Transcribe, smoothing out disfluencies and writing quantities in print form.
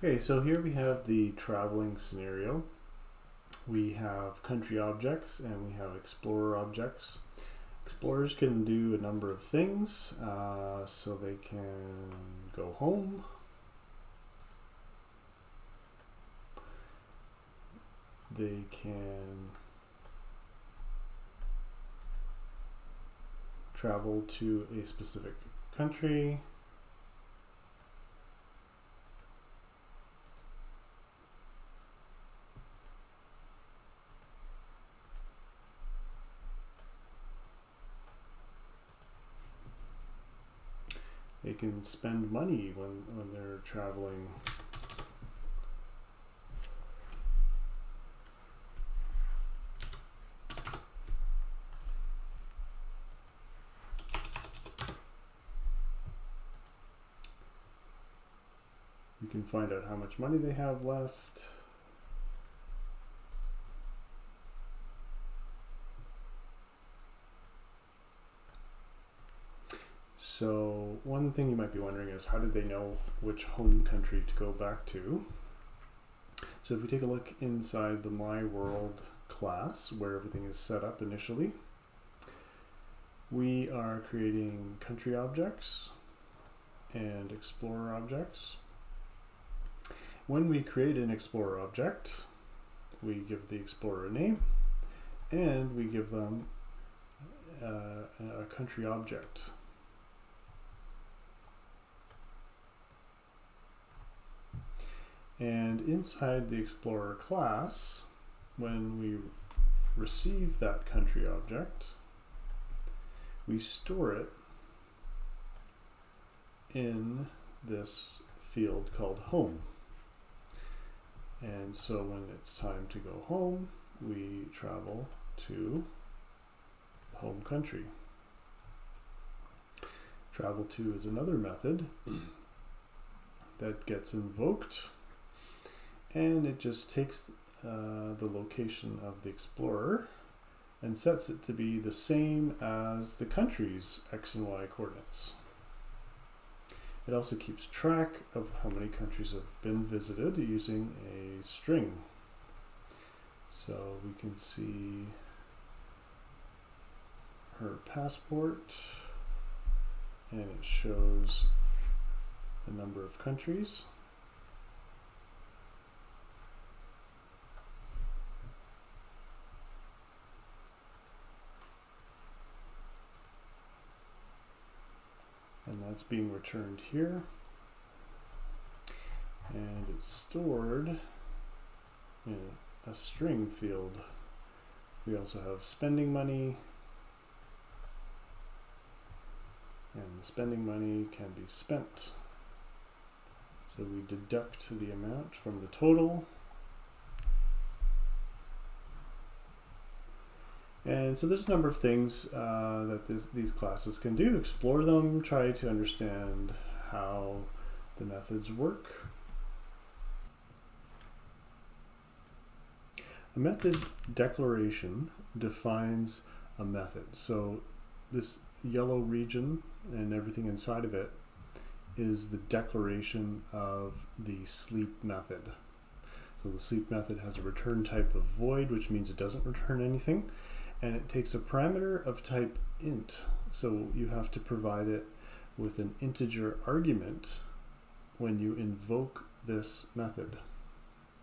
Okay, so here we have the traveling scenario. We have country objects and we have explorer objects. Explorers can do a number of things, so they can go home, they can travel to a specific country, they can spend money when they're traveling. You can find out how much money they have left. So one thing you might be wondering is, how did they know which home country to go back to? So if we take a look inside the My World class, where everything is set up initially, we are creating country objects and explorer objects. When we create an explorer object, we give the explorer a name and we give them a country object. And inside the explorer class, when we receive that country object, we store it in this field called home. And so when it's time to go home, we travel to home country. Travel to is another method that gets invoked, and it just takes the location of the explorer and sets it to be the same as the country's X and Y coordinates. It also keeps track of how many countries have been visited using a string. So we can see her passport, and it shows the number of countries. And that's being returned here, and it's stored in a string field. We also have spending money, and the spending money can be spent. So we deduct the amount from the total. And so there's a number of things that these classes can do. Explore them, try to understand how the methods work. A method declaration defines a method. So this yellow region and everything inside of it is the declaration of the sleep method. So the sleep method has a return type of void, which means it doesn't return anything. And it takes a parameter of type int. So you have to provide it with an integer argument when you invoke this method.